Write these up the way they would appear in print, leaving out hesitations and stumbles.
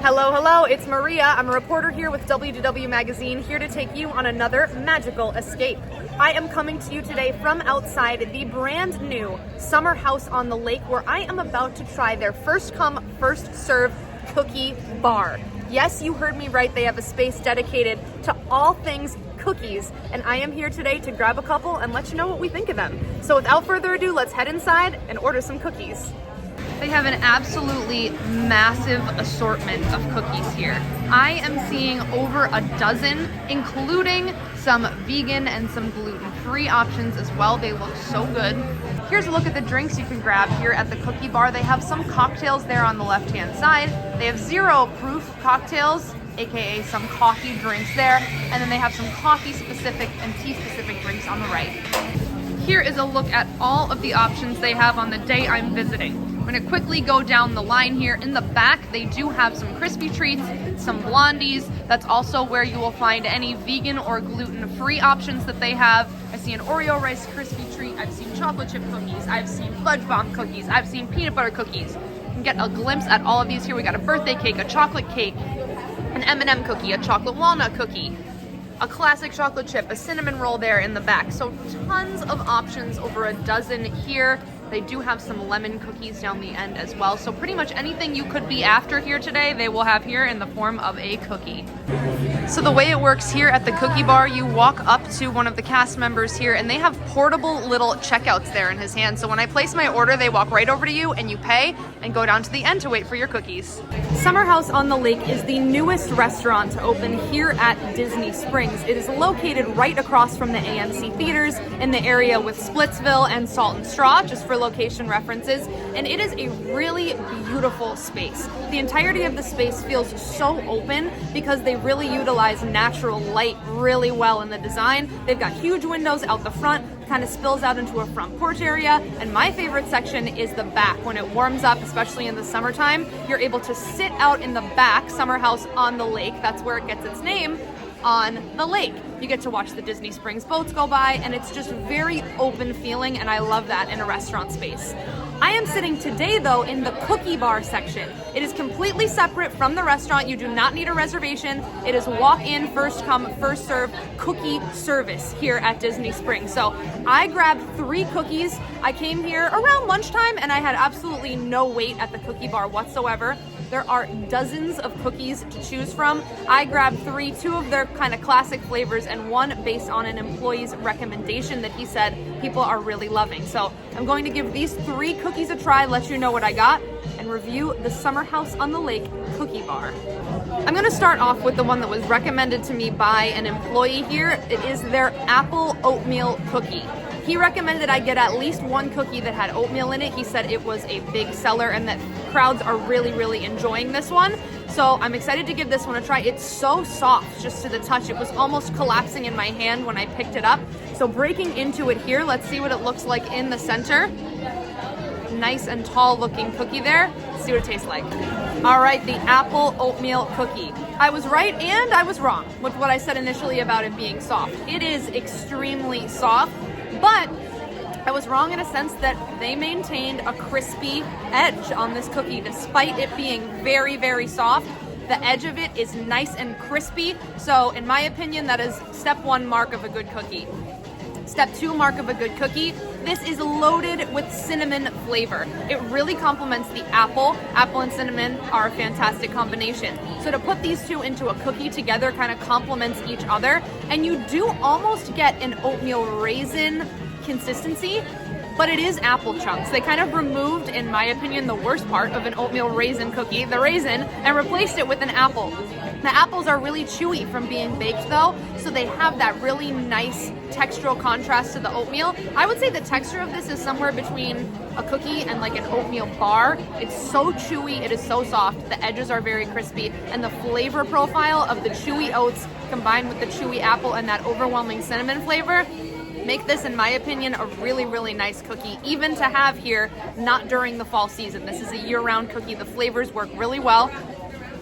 Hello, hello, it's Maria. I'm a reporter here with WDW Magazine, here to take you on another magical escape. I am coming to you today from outside the brand new Summer House on the Lake, where I am about to try their first come, first serve cookie bar. Yes, you heard me right, they have a space dedicated to all things cookies, and I am here today to grab a couple and let you know what we think of them. So without further ado, let's head inside and order some cookies. They have an absolutely massive assortment of cookies here. I am seeing over a dozen, including some vegan and some gluten-free options as well. They look so good. Here's a look at the drinks you can grab here at the cookie bar. They have some cocktails there on the left-hand side. They have zero proof cocktails, aka some coffee drinks there, and then they have some coffee-specific and tea-specific drinks on the right. Here is a look at all of the options they have on the day I'm visiting. I'm gonna quickly go down the line here. In the back, they do have some crispy treats, some blondies. That's also where you will find any vegan or gluten-free options that they have. I see an Oreo Rice Krispie treat. I've seen chocolate chip cookies. I've seen fudge bomb cookies. I've seen peanut butter cookies. You can get a glimpse at all of these here. We got a birthday cake, a chocolate cake, an M&M cookie, a chocolate walnut cookie, a classic chocolate chip, a cinnamon roll there in the back. So tons of options, over a dozen here. They do have some lemon cookies down the end as well. So pretty much anything you could be after here today, they will have here in the form of a cookie. So the way it works here at the cookie bar, you walk up to one of the cast members here and they have portable little checkouts there in his hand. So when I place my order, they walk right over to you and you pay and go down to the end to wait for your cookies. Summer House on the Lake is the newest restaurant to open here at Disney Springs. It is located right across from the AMC theaters in the area with Splitsville and Salt and Straw, just for location references, and it is a really beautiful space. The entirety of the space feels so open because they really utilize natural light really well in the design. They've got huge windows out the front, kind of spills out into a front porch area, and my favorite section is the back. When it warms up, especially in the summertime, you're able to sit out in the back, Summer House on the Lake, that's where it gets its name, on the lake. You get to watch the Disney Springs boats go by, and it's just very open feeling, and I love that in a restaurant space. I am sitting today though in the cookie bar section. It is completely separate from the restaurant. You do not need a reservation. It is walk in, first come, first serve cookie service here at Disney Springs. So I grabbed 3 cookies. I came here around lunchtime and I had absolutely no wait at the cookie bar whatsoever. There are dozens of cookies to choose from. I grabbed 3, 2 of their kind of classic flavors and 1 based on an employee's recommendation that he said people are really loving. So I'm going to give these 3 cookies a try, let you know what I got, and review the Summer House on the Lake cookie bar. I'm gonna start off with the one that was recommended to me by an employee here. It is their apple oatmeal cookie. He recommended I get at least 1 cookie that had oatmeal in it. He said it was a big seller and that crowds are really enjoying this one. So I'm excited to give this one a try. It's so soft just to the touch. It was almost collapsing in my hand when I picked it up. So breaking into it here, let's see what it looks like in the center. Nice and tall looking cookie there. Let's see what it tastes like. All right, the apple oatmeal cookie. I was right and I was wrong with what I said initially about it being soft. It is extremely soft. But I was wrong in a sense that they maintained a crispy edge on this cookie despite it being very soft. The edge of it is nice and crispy. So in my opinion, that is step 1 mark of a good cookie. Step 2 mark of a good cookie, this is loaded with cinnamon flavor. It really complements the apple. Apple and cinnamon are a fantastic combination. So to put these 2 into a cookie together kind of complements each other, and you do almost get an oatmeal raisin consistency, but it is apple chunks. They kind of removed, in my opinion, the worst part of an oatmeal raisin cookie, the raisin, and replaced it with an apple. The apples are really chewy from being baked though, so they have that really nice textural contrast to the oatmeal. I would say the texture of this is somewhere between a cookie and like an oatmeal bar. It's so chewy, it is so soft, the edges are very crispy, and the flavor profile of the chewy oats combined with the chewy apple and that overwhelming cinnamon flavor make this, in my opinion, a really nice cookie, even to have here, not during the fall season. This is a year-round cookie. The flavors work really well.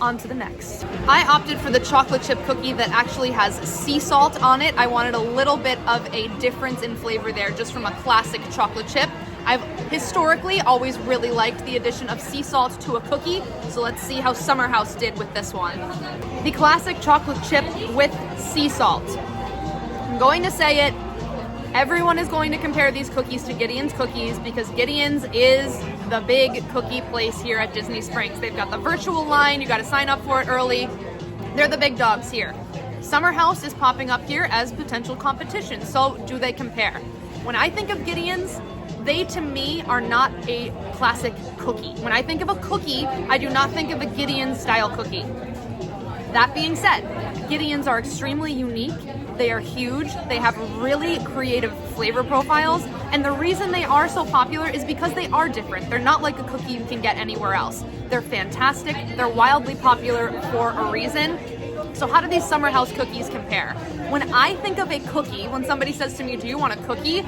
On to the next. I opted for the chocolate chip cookie that actually has sea salt on it. I wanted a little bit of a difference in flavor there, just from a classic chocolate chip. I've historically always really liked the addition of sea salt to a cookie, so let's see how Summer House did with this one. The classic chocolate chip with sea salt. I'm going to say it. Everyone is going to compare these cookies to Gideon's cookies because Gideon's is the big cookie place here at Disney Springs. They've got the virtual line, you got to sign up for it early. They're the big dogs here. Summer House is popping up here as potential competition, so do they compare? When I think of Gideon's, they to me are not a classic cookie. When I think of a cookie, I do not think of a Gideon style cookie. That being said, Gideon's are extremely unique. They are huge. They have really creative flavor profiles. And the reason they are so popular is because they are different. They're not like a cookie you can get anywhere else. They're fantastic. They're wildly popular for a reason. So how do these Summer House cookies compare? When I think of a cookie, when somebody says to me, do you want a cookie?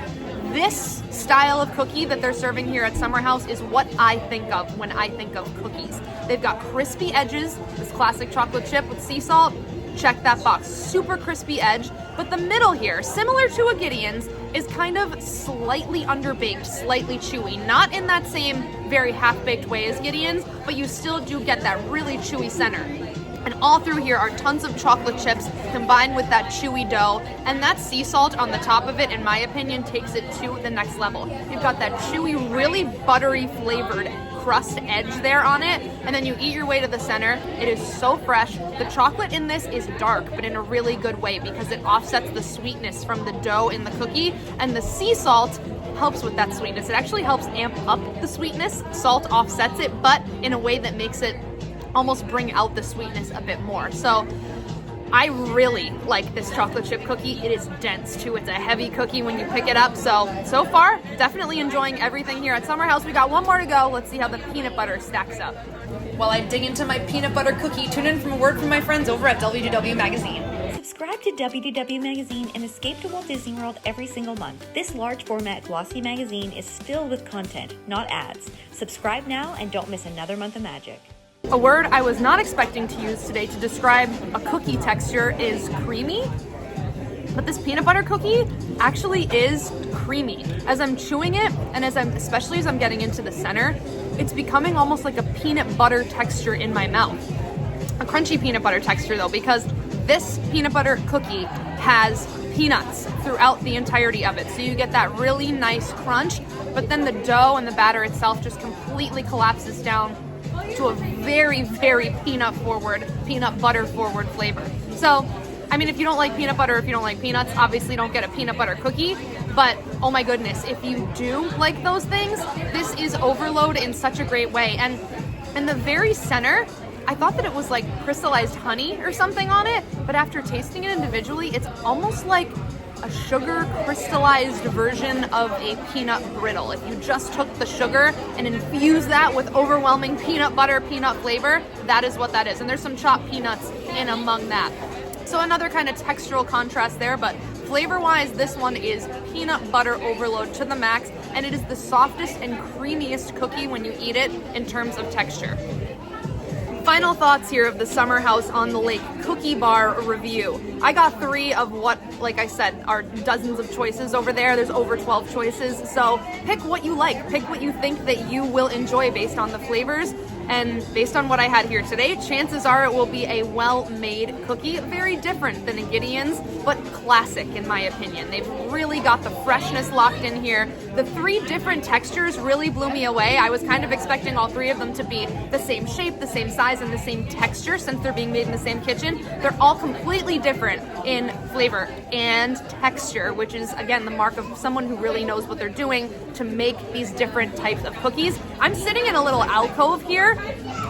This style of cookie that they're serving here at Summer House is what I think of when I think of cookies. They've got crispy edges, this classic chocolate chip with sea salt. Check that box, super crispy edge. But the middle here, similar to a Gideon's, is kind of slightly underbaked, slightly chewy. Not in that same very half-baked way as Gideon's, but you still do get that really chewy center. And all through here are tons of chocolate chips combined with that chewy dough. And that sea salt on the top of it, in my opinion, takes it to the next level. You've got that chewy, really buttery flavored crust edge there on it. And then you eat your way to the center. It is so fresh. The chocolate in this is dark, but in a really good way because it offsets the sweetness from the dough in the cookie. And the sea salt helps with that sweetness. It actually helps amp up the sweetness. Salt offsets it, but in a way that makes it almost bring out the sweetness a bit more. So I really like this chocolate chip cookie. It is dense too. It's a heavy cookie when you pick it up. So far, definitely enjoying everything here at Summer House. We got one more to go. Let's see how the peanut butter stacks up. While I dig into my peanut butter cookie, tune in for a word from my friends over at WDW Magazine. Subscribe to WDW Magazine and escape to Walt Disney World every single month. This large format glossy magazine is filled with content, not ads. Subscribe now and don't miss another month of magic. A word I was not expecting to use today to describe a cookie texture is creamy, but this peanut butter cookie actually is creamy. As I'm chewing it, and especially as I'm getting into the center, it's becoming almost like a peanut butter texture in my mouth. A crunchy peanut butter texture though, because this peanut butter cookie has peanuts throughout the entirety of it. So you get that really nice crunch, but then the dough and the batter itself just completely collapses down to a very, very peanut butter forward flavor. So, I mean, if you don't like peanut butter, if you don't like peanuts, obviously don't get a peanut butter cookie. But oh my goodness, if you do like those things, this is overload in such a great way. And in the very center, I thought that it was like crystallized honey or something on it, but after tasting it individually, it's almost like a sugar crystallized version of a peanut brittle. If you just took the sugar and infused that with overwhelming peanut butter, peanut flavor, that is what that is. And there's some chopped peanuts in among that. So another kind of textural contrast there, but flavor-wise, this one is peanut butter overload to the max, and it is the softest and creamiest cookie when you eat it in terms of texture. Final thoughts here of the Summer House on the Lake cookie bar review. I got 3 of what, like I said, are dozens of choices over there. There's over 12 choices. So pick what you like. Pick what you think that you will enjoy based on the flavors. And based on what I had here today, chances are it will be a well-made cookie. Very different than a Gideon's, but classic in my opinion. They've really got the freshness locked in here. The 3 different textures really blew me away. I was kind of expecting all 3 of them to be the same shape, the same size, and the same texture since they're being made in the same kitchen. They're all completely different in flavor and texture, which is, again, the mark of someone who really knows what they're doing to make these different types of cookies. I'm sitting in a little alcove here.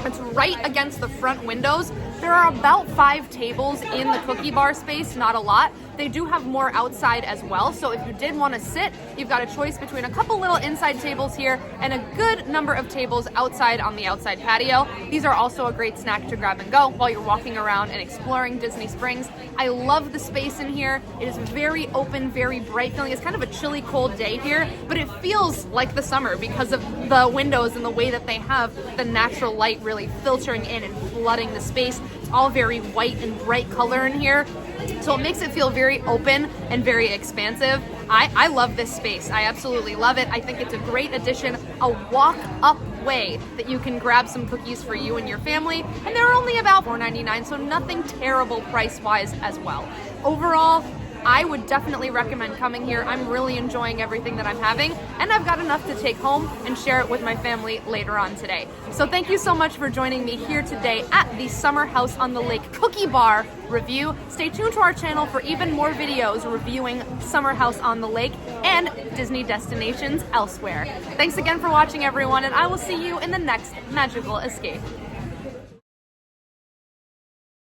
It's right against the front windows. There are about 5 tables in the cookie bar space, not a lot. They do have more outside as well, so if you did want to sit, you've got a choice between a couple little inside tables here and a good number of tables outside on the outside patio. These are also a great snack to grab and go while you're walking around and exploring Disney Springs. I love the space in here. It is very open, very bright feeling. It's kind of a chilly, cold day here, but it feels like the summer because of the windows and the way that they have the natural light really filtering in and flooding the space. It's all very white and bright color in here. So it makes it feel very open and very expansive. I love this space. I absolutely love it. I think it's a great addition, a walk-up way that you can grab some cookies for you and your family. And they're only about $4.99, so nothing terrible price-wise as well. Overall, I would definitely recommend coming here. I'm really enjoying everything that I'm having, and I've got enough to take home and share it with my family later on today. So thank you so much for joining me here today at the Summer House on the Lake Cookie Bar review. Stay tuned to our channel for even more videos reviewing Summer House on the Lake and Disney destinations elsewhere. Thanks again for watching, everyone, and I will see you in the next magical escape.